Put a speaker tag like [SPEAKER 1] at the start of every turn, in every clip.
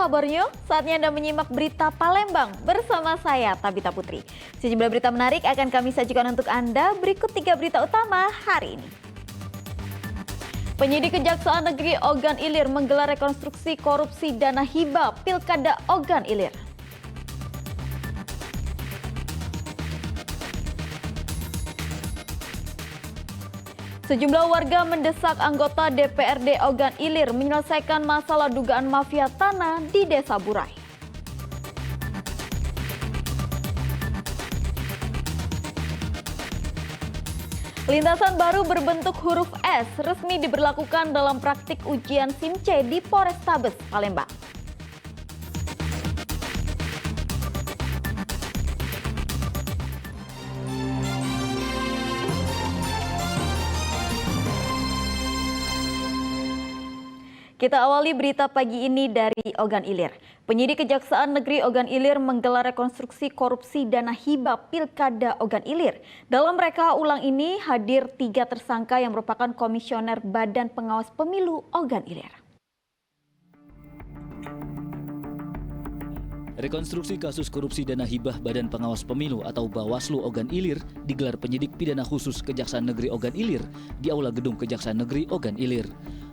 [SPEAKER 1] kabarnya? Saatnya Anda menyimak berita Palembang bersama saya, Tabita Putri. Sejumlah berita menarik akan kami sajikan untuk Anda. Berikut 3 berita utama hari ini. Penyidik Kejaksaan Negeri Ogan Ilir menggelar rekonstruksi korupsi dana hibah Pilkada Ogan Ilir. Sejumlah warga mendesak anggota DPRD Ogan Ilir menyelesaikan masalah dugaan mafia tanah di Desa Burai. Lintasan baru berbentuk huruf S resmi diberlakukan dalam praktik ujian SIM C di Polrestabes Palembang. Kita awali berita pagi ini dari Ogan Ilir. Penyidik Kejaksaan Negeri Ogan Ilir menggelar rekonstruksi korupsi dana hibah Pilkada Ogan Ilir. Dalam reka ulang ini hadir 3 tersangka yang merupakan komisioner Badan Pengawas Pemilu Ogan Ilir.
[SPEAKER 2] Rekonstruksi kasus korupsi dana hibah Badan Pengawas Pemilu atau Bawaslu Ogan Ilir digelar penyidik pidana khusus Kejaksaan Negeri Ogan Ilir di Aula Gedung Kejaksaan Negeri Ogan Ilir.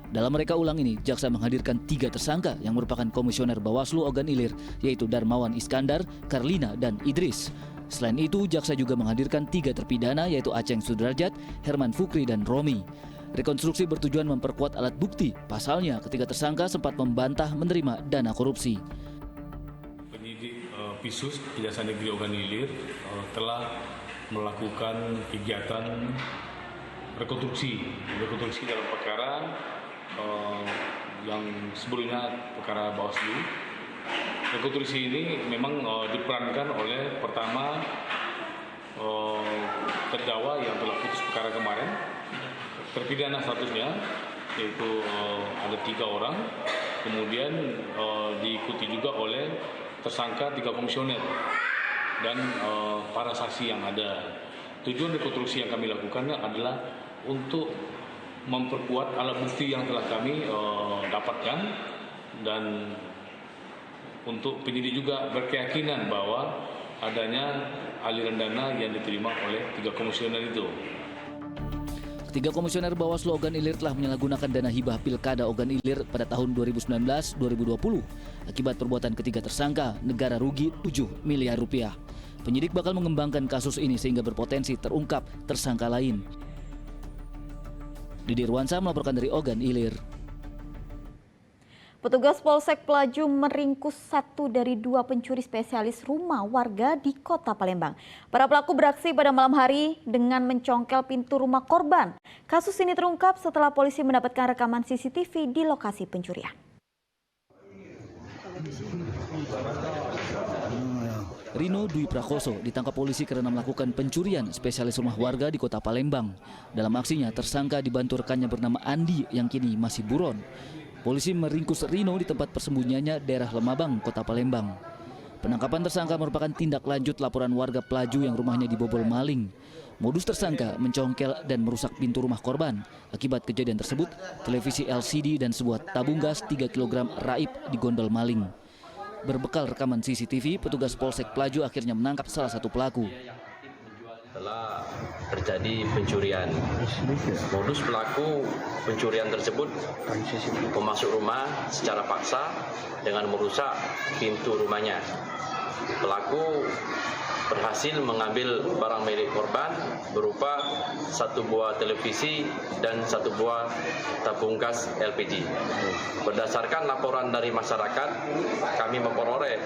[SPEAKER 2] Dalam reka ulang ini, jaksa menghadirkan 3 tersangka yang merupakan komisioner Bawaslu Ogan Ilir, yaitu Darmawan Iskandar, Karlina, dan Idris. Selain itu, jaksa juga menghadirkan 3 terpidana yaitu Aceng Sudrajat, Herman Fukri, dan Romi. Rekonstruksi bertujuan memperkuat alat bukti. Pasalnya, ketiga tersangka sempat membantah menerima dana korupsi.
[SPEAKER 3] Penyidik Pisus Kejaksaan Negeri Ogan Ilir telah melakukan kegiatan rekonstruksi dalam perkara yang sebelumnya perkara Bawaslu. Rekonstruksi ini memang diperankan oleh pertama terdakwa yang telah putus perkara kemarin, terpidana statusnya yaitu ada 3 orang, kemudian diikuti juga oleh tersangka 3 komisioner dan para saksi yang ada. Tujuan rekonstruksi yang kami lakukan adalah untuk memperkuat alat bukti yang telah kami dapatkan, dan untuk penyidik juga berkeyakinan bahwa adanya aliran dana yang diterima oleh 3 komisioner itu.
[SPEAKER 2] Ketiga komisioner Bawaslu Ogan Ilir telah menyalahgunakan dana hibah Pilkada Ogan Ilir pada tahun 2019-2020. Akibat perbuatan ketiga tersangka, negara rugi 7 miliar rupiah. Penyidik bakal mengembangkan kasus ini sehingga berpotensi terungkap tersangka lain. Didi Irwansyah melaporkan dari Ogan Ilir.
[SPEAKER 1] Petugas Polsek Pelaju meringkus 1 dari 2 pencuri spesialis rumah warga di Kota Palembang. Para pelaku beraksi pada malam hari dengan mencongkel pintu rumah korban. Kasus ini terungkap setelah polisi mendapatkan rekaman CCTV di lokasi pencurian.
[SPEAKER 2] Rino Dwi Prakoso ditangkap polisi karena melakukan pencurian spesialis rumah warga di Kota Palembang. Dalam aksinya, tersangka dibantu rekannya bernama Andi yang kini masih buron. Polisi meringkus Rino di tempat persembunyiannya daerah Lemabang, Kota Palembang. Penangkapan tersangka merupakan tindak lanjut laporan warga Pelaju yang rumahnya dibobol maling. Modus tersangka mencongkel dan merusak pintu rumah korban. Akibat kejadian tersebut, televisi LCD dan sebuah tabung gas 3 kg raib digondol maling. Berbekal rekaman CCTV, petugas Polsek Pelaju akhirnya menangkap salah satu pelaku.
[SPEAKER 4] Telah terjadi pencurian. Modus pelaku pencurian tersebut memasuk rumah secara paksa dengan merusak pintu rumahnya. Pelaku berhasil mengambil barang milik korban berupa 1 buah televisi dan 1 buah tabung gas LPG. Berdasarkan laporan dari masyarakat, kami memperoleh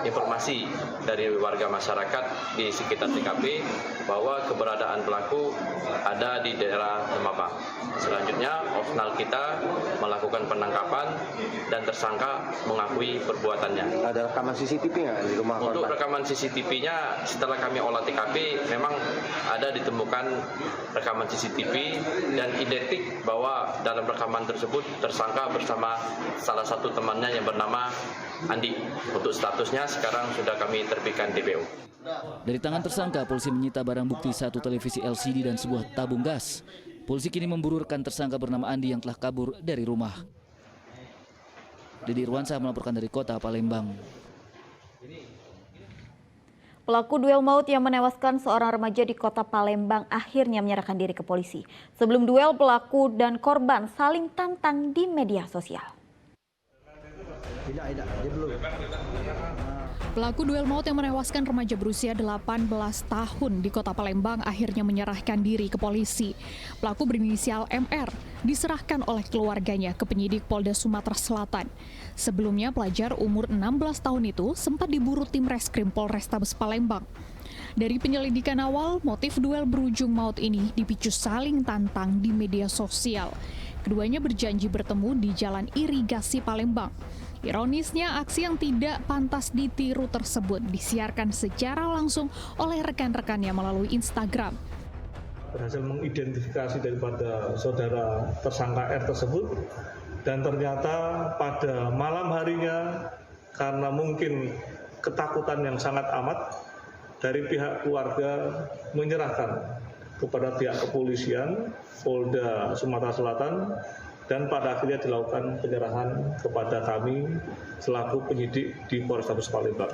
[SPEAKER 4] informasi dari warga masyarakat di sekitar TKP bahwa keberadaan pelaku ada di daerah Lemabang. Selanjutnya, opsional kita melakukan penangkapan dan tersangka mengakui perbuatannya.
[SPEAKER 5] Ada rekaman CCTV nggak di rumah korban?
[SPEAKER 4] Untuk rekaman CCTV-nya, setelah kami olah TKP, memang ada ditemukan rekaman CCTV dan identik bahwa dalam rekaman tersebut tersangka bersama salah satu temannya yang bernama Andi. Untuk statusnya sekarang sudah kami terbitkan DPO.
[SPEAKER 2] Dari tangan tersangka, polisi menyita barang bukti 1 televisi LCD dan sebuah tabung gas. Polisi kini memburu rekan tersangka bernama Andi yang telah kabur dari rumah. Dedy Irwansyah melaporkan dari Kota Palembang.
[SPEAKER 1] Pelaku duel maut yang menewaskan seorang remaja di Kota Palembang akhirnya menyerahkan diri ke polisi. Sebelum duel, pelaku dan korban saling tantang di media sosial.
[SPEAKER 6] Pelaku duel maut yang menewaskan remaja berusia 18 tahun di Kota Palembang akhirnya menyerahkan diri ke polisi. Pelaku berinisial MR diserahkan oleh keluarganya ke penyidik Polda Sumatera Selatan. Sebelumnya pelajar umur 16 tahun itu sempat diburu tim Reskrim Polrestabes Palembang. Dari penyelidikan awal, motif duel berujung maut ini dipicu saling tantang di media sosial. Keduanya berjanji bertemu di Jalan Irigasi Palembang. Ironisnya, aksi yang tidak pantas ditiru tersebut disiarkan secara langsung oleh rekan-rekannya melalui Instagram.
[SPEAKER 7] Berhasil mengidentifikasi daripada saudara tersangka R tersebut, dan ternyata pada malam harinya karena mungkin ketakutan yang sangat amat dari pihak keluarga menyerahkan kepada pihak kepolisian Polda Sumatera Selatan, dan pada akhirnya dilakukan penyerahan kepada kami selaku penyidik di Polrestabes Palembang.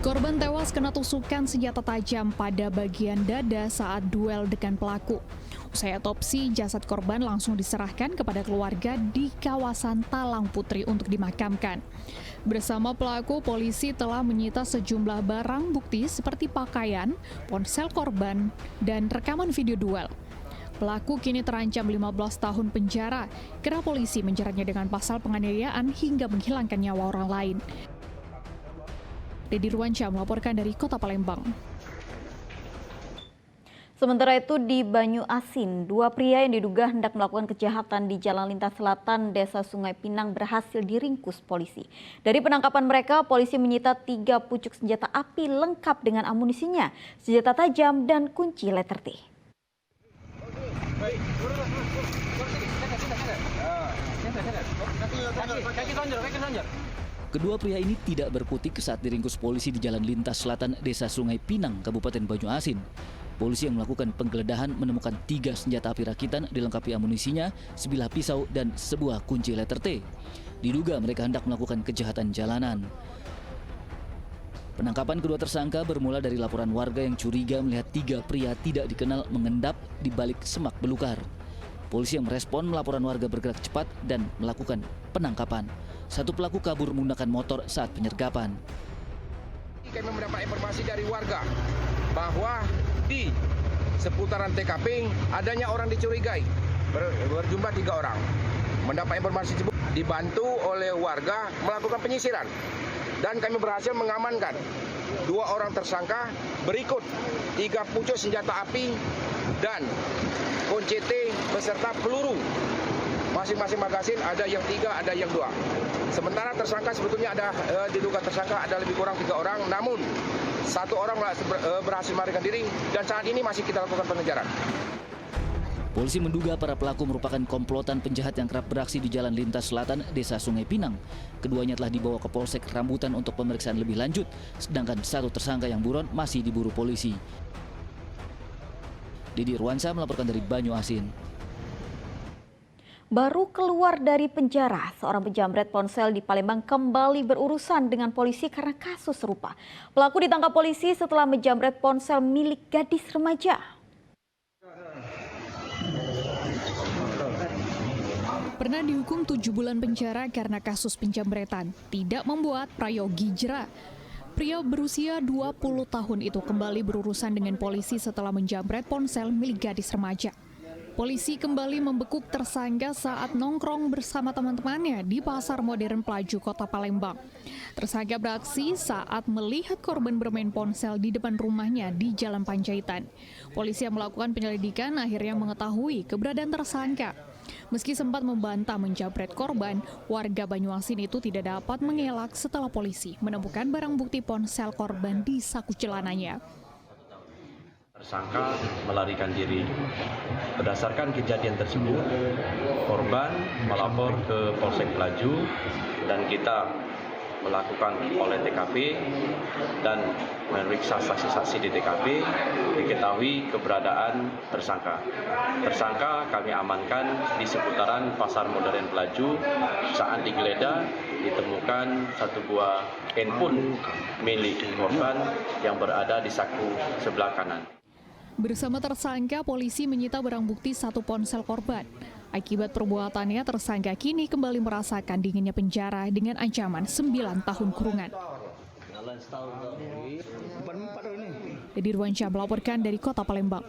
[SPEAKER 6] Korban tewas kena tusukan senjata tajam pada bagian dada saat duel dengan pelaku. Usai otopsi, jasad korban langsung diserahkan kepada keluarga di kawasan Talang Putri untuk dimakamkan. Bersama pelaku, polisi telah menyita sejumlah barang bukti seperti pakaian, ponsel korban, dan rekaman video duel. Pelaku kini terancam 15 tahun penjara karena polisi menjeratnya dengan pasal penganiayaan hingga menghilangkan nyawa orang lain. Dedy Irwansyah melaporkan dari Kota Palembang.
[SPEAKER 1] Sementara itu di Banyu Asin, dua pria yang diduga hendak melakukan kejahatan di Jalan Lintas Selatan Desa Sungai Pinang berhasil diringkus polisi. Dari penangkapan mereka, polisi menyita 3 pucuk senjata api lengkap dengan amunisinya, senjata tajam, dan kunci letter T.
[SPEAKER 2] Kedua pria ini tidak berkutik saat diringkus polisi di Jalan Lintas Selatan Desa Sungai Pinang, Kabupaten Banyu Asin. Polisi yang melakukan penggeledahan menemukan 3 senjata api rakitan dilengkapi amunisinya, sebilah pisau, dan sebuah kunci letter T. Diduga mereka hendak melakukan kejahatan jalanan. Penangkapan kedua tersangka bermula dari laporan warga yang curiga melihat 3 pria tidak dikenal mengendap di balik semak belukar. Polisi yang merespon laporan warga bergerak cepat dan melakukan penangkapan. Satu pelaku kabur menggunakan motor saat penyergapan.
[SPEAKER 8] Kami mendapat informasi dari warga bahwa di seputaran TKP adanya orang dicurigai berjumlah 3 orang. Mendapat informasi tersebut dibantu oleh warga melakukan penyisiran dan kami berhasil mengamankan 2 orang tersangka berikut 3 pucuk senjata api dan kunci T beserta peluru. Masing-masing magasin ada yang 3, ada yang 2. Sementara tersangka sebetulnya ada diduga tersangka ada lebih kurang 3 orang, namun 1 orang berhasil melarikan diri dan saat ini masih kita lakukan pengejaran.
[SPEAKER 2] Polisi menduga para pelaku merupakan komplotan penjahat yang kerap beraksi di Jalan Lintas Selatan Desa Sungai Pinang. Keduanya telah dibawa ke Polsek Rambutan untuk pemeriksaan lebih lanjut, sedangkan 1 tersangka yang buron masih diburu polisi. Dedy Irwansyah melaporkan dari Banyu Asin.
[SPEAKER 1] Baru keluar dari penjara, seorang penjamret ponsel di Palembang kembali berurusan dengan polisi karena kasus serupa. Pelaku ditangkap polisi setelah menjamret ponsel milik gadis remaja.
[SPEAKER 6] Pernah dihukum 7 bulan penjara karena kasus penjamretan, tidak membuat Prayogi jera. Pria berusia 20 tahun itu kembali berurusan dengan polisi setelah menjamret ponsel milik gadis remaja. Polisi kembali membekuk tersangka saat nongkrong bersama teman-temannya di Pasar Modern Pelaju, Kota Palembang. Tersangka beraksi saat melihat korban bermain ponsel di depan rumahnya di Jalan Panjaitan. Polisi yang melakukan penyelidikan akhirnya mengetahui keberadaan tersangka. Meski sempat membantah menjamret korban, warga Banyu Asin itu tidak dapat mengelak setelah polisi menemukan barang bukti ponsel korban di saku celananya.
[SPEAKER 4] Tersangka melarikan diri. Berdasarkan kejadian tersebut, korban melapor ke Polsek Pelaju dan kita melakukan olah TKP dan memeriksa saksi-saksi di TKP, diketahui keberadaan tersangka. Tersangka kami amankan di seputaran Pasar Modern Pelaju. Saat digeledah ditemukan satu buah handphone milik korban yang berada di saku sebelah kanan.
[SPEAKER 6] Bersama tersangka, polisi menyita barang bukti 1 ponsel korban. Akibat perbuatannya, tersangka kini kembali merasakan dinginnya penjara dengan ancaman 9 tahun kurungan. Dedi Ruansyah melaporkan dari Kota Palembang.